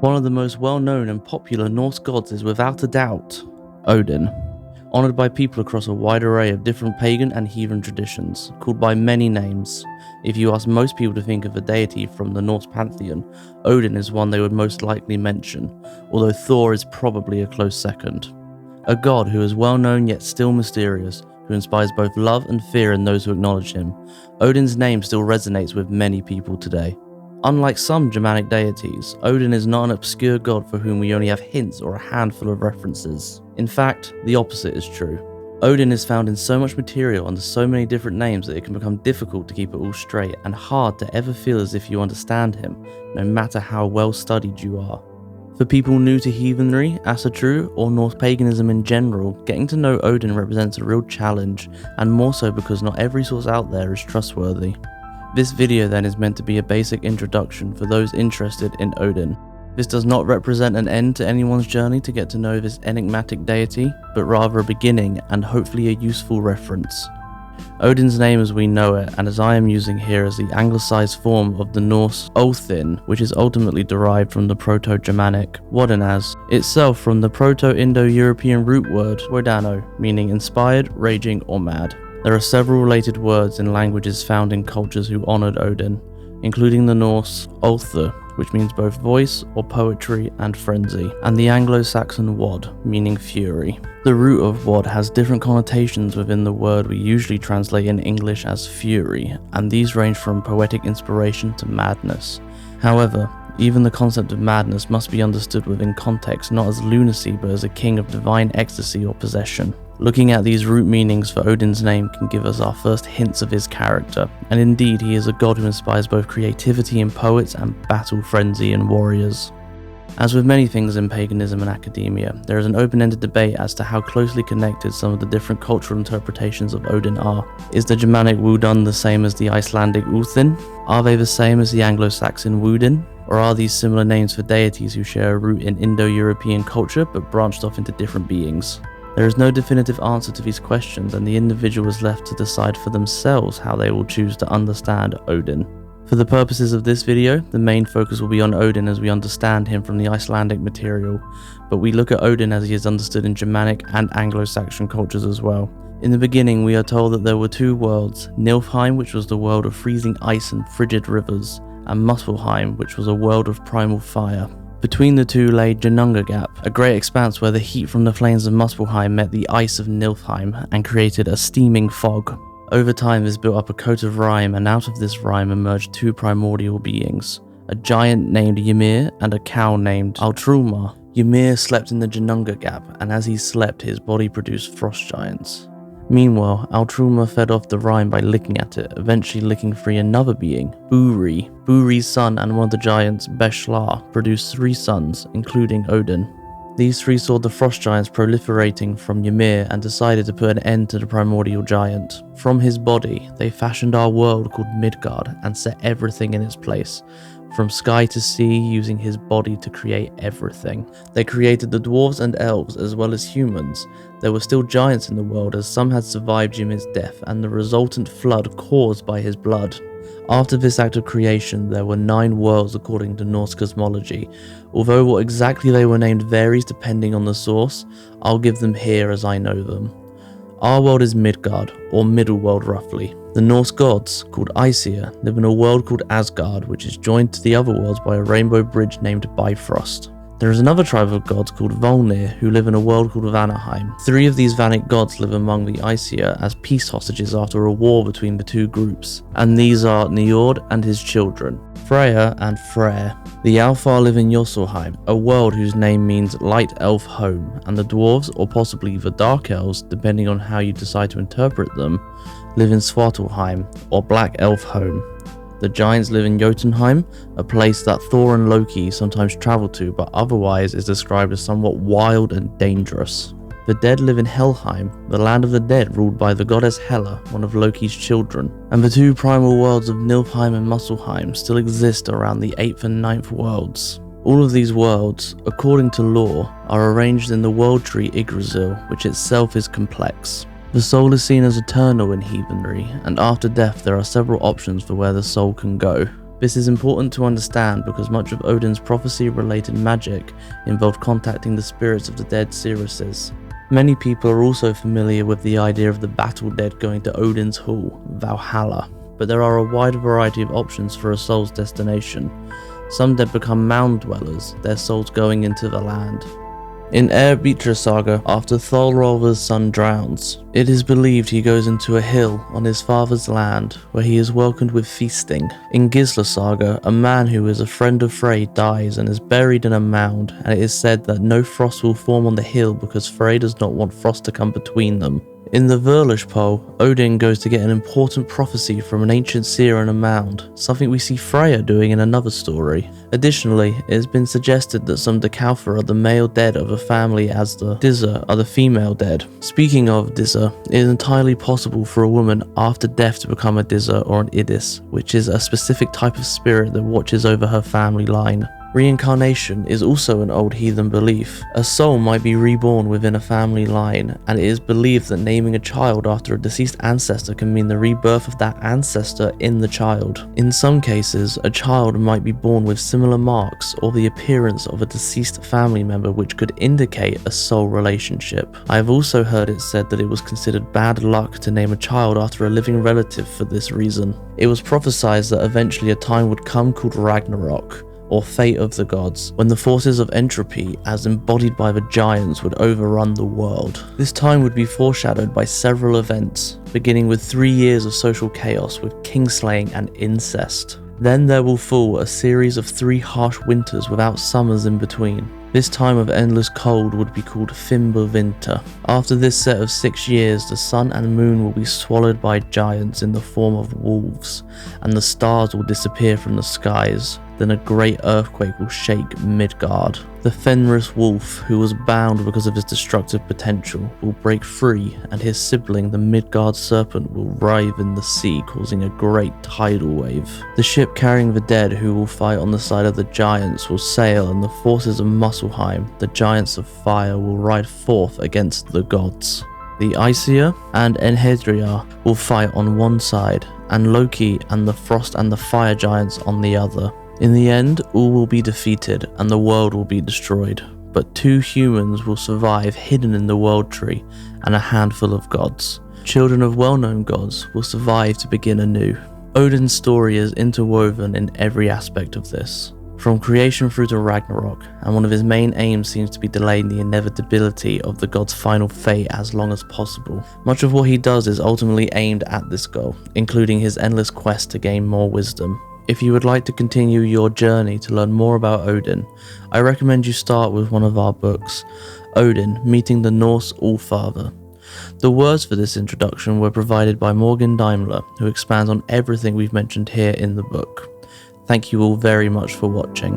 One of the most well-known and popular Norse gods is without a doubt Odin, honoured by people across a wide array of different pagan and heathen traditions, called by many names. If you ask most people to think of a deity from the Norse pantheon, Odin is one they would most likely mention, although Thor is probably a close second. A god who is well known yet still mysterious, who inspires both love and fear in those who acknowledge him, Odin's name still resonates with many people today. Unlike some Germanic deities, Odin is not an obscure god for whom we only have hints or a handful of references. In fact, the opposite is true. Odin is found in so much material under so many different names that it can become difficult to keep it all straight and hard to ever feel as if you understand him, no matter how well studied you are. For people new to heathenry, Asatru, or Norse paganism in general, getting to know Odin represents a real challenge, and more so because not every source out there is trustworthy. This video then is meant to be a basic introduction for those interested in Odin. This does not represent an end to anyone's journey to get to know this enigmatic deity, but rather a beginning and hopefully a useful reference. Odin's name as we know it, and as I am using here, is the anglicised form of the Norse Othin, which is ultimately derived from the Proto-Germanic Wodinas, itself from the Proto-Indo-European root word Wodano, meaning inspired, raging, or mad. There are several related words in languages found in cultures who honoured Odin, including the Norse Allfather, which means both voice or poetry and frenzy, and the Anglo-Saxon wod, meaning fury. The root of wod has different connotations within the word we usually translate in English as fury, and these range from poetic inspiration to madness. However, even the concept of madness must be understood within context, not as lunacy but as a king of divine ecstasy or possession. Looking at these root meanings for Odin's name can give us our first hints of his character, and indeed he is a god who inspires both creativity in poets and battle frenzy in warriors. As with many things in paganism and academia, there is an open-ended debate as to how closely connected some of the different cultural interpretations of Odin are. Is the Germanic Wodan the same as the Icelandic Uthin? Are they the same as the Anglo-Saxon Woden? Or are these similar names for deities who share a root in Indo-European culture but branched off into different beings? There is no definitive answer to these questions, and the individual is left to decide for themselves how they will choose to understand Odin. For the purposes of this video, the main focus will be on Odin as we understand him from the Icelandic material, but we look at Odin as he is understood in Germanic and Anglo-Saxon cultures as well. In the beginning, we are told that there were two worlds, Niflheim, which was the world of freezing ice and frigid rivers, and Muspelheim, which was a world of primal fire. Between the two lay Ginnungagap, a great expanse where the heat from the flames of Muspelheim met the ice of Niflheim and created a steaming fog. Over time this built up a coat of rime, and out of this rime emerged two primordial beings, a giant named Ymir and a cow named Altruma. Ymir slept in the Ginnungagap, and as he slept his body produced frost giants. Meanwhile, Altruma fed off the rime by licking at it, eventually licking free another being, Buri. Buri's son and one of the giants, Beshla, produced 3 sons, including Odin. These 3 saw the frost giants proliferating from Ymir and decided to put an end to the primordial giant. From his body, they fashioned our world called Midgard and set everything in its place. From sky to sea, using his body to create everything. They created the dwarves and elves as well as humans. There were still giants in the world, as some had survived Ymir's death and the resultant flood caused by his blood. After this act of creation, there were 9 worlds according to Norse cosmology. Although what exactly they were named varies depending on the source, I'll give them here as I know them. Our world is Midgard, or Middle World roughly. The Norse gods, called Aesir, live in a world called Asgard, which is joined to the other worlds by a rainbow bridge named Bifrost. There is another tribe of gods called Volnir, who live in a world called Vanaheim. 3 of these Vanic gods live among the Aesir as peace hostages after a war between the 2 groups, and these are Njord and his children, Freya and Freyr. The Allfather live in Jotunheim, a world whose name means light elf home, and the dwarves, or possibly the dark elves, depending on how you decide to interpret them, live in Svartalfheim, or black elf home. The giants live in Jotunheim, a place that Thor and Loki sometimes travel to, but otherwise is described as somewhat wild and dangerous. The dead live in Helheim, the land of the dead ruled by the goddess Hela, one of Loki's children. And the 2 primal worlds of Niflheim and Muspelheim still exist around the 8th and 9th worlds. All of these worlds, according to lore, are arranged in the world tree Yggdrasil, which itself is complex. The soul is seen as eternal in heathenry, and after death there are several options for where the soul can go. This is important to understand because much of Odin's prophecy-related magic involved contacting the spirits of the dead seeresses. Many people are also familiar with the idea of the battle dead going to Odin's Hall, Valhalla, but there are a wide variety of options for a soul's destination. Some dead become mound dwellers, their souls going into the land. In Eyrbyggja saga, after Thorolfr's son drowns, it is believed he goes into a hill on his father's land where he is welcomed with feasting. In Gisla saga, a man who is a friend of Frey dies and is buried in a mound, and it is said that no frost will form on the hill because Frey does not want frost to come between them. In the Vurlishpole, Odin goes to get an important prophecy from an ancient seer in a mound, something we see Freyja doing in another story. Additionally, it has been suggested that some Dekalfa are the male dead of a family as the Disa are the female dead. Speaking of Disa, it is entirely possible for a woman after death to become a Disa or an Idis, which is a specific type of spirit that watches over her family line. Reincarnation is also an old heathen belief. A soul might be reborn within a family line, and it is believed that naming a child after a deceased ancestor can mean the rebirth of that ancestor in the child. In some cases, a child might be born with similar marks or the appearance of a deceased family member, which could indicate a soul relationship. I have also heard it said that it was considered bad luck to name a child after a living relative for this reason. It was prophesied that eventually a time would come called Ragnarok, or fate of the gods, when the forces of entropy, as embodied by the giants, would overrun the world. This time would be foreshadowed by several events, beginning with 3 years of social chaos with kingslaying and incest. Then there will fall a series of 3 harsh winters without summers in between. This time of endless cold would be called Fimbulvinter. After this set of 6 years, the sun and moon will be swallowed by giants in the form of wolves, and the stars will disappear from the skies. Then a great earthquake will shake Midgard. The Fenris wolf, who was bound because of his destructive potential, will break free, and his sibling, the Midgard serpent, will writhe in the sea, causing a great tidal wave. The ship carrying the dead, who will fight on the side of the giants, will sail, and the forces of Muspelheim, the giants of fire, will ride forth against the gods. The Aesir and Enhedria will fight on one side, and Loki and the frost and the fire giants on the other. In the end, all will be defeated and the world will be destroyed, but 2 humans will survive hidden in the world tree, and a handful of gods. Children of well-known gods will survive to begin anew. Odin's story is interwoven in every aspect of this, from creation through to Ragnarok, and one of his main aims seems to be delaying the inevitability of the god's final fate as long as possible. Much of what he does is ultimately aimed at this goal, including his endless quest to gain more wisdom. If you would like to continue your journey to learn more about Odin, I recommend you start with one of our books, Odin, Meeting the Norse Allfather. The words for this introduction were provided by Morgan Daimler, who expands on everything we've mentioned here in the book. Thank you all very much for watching.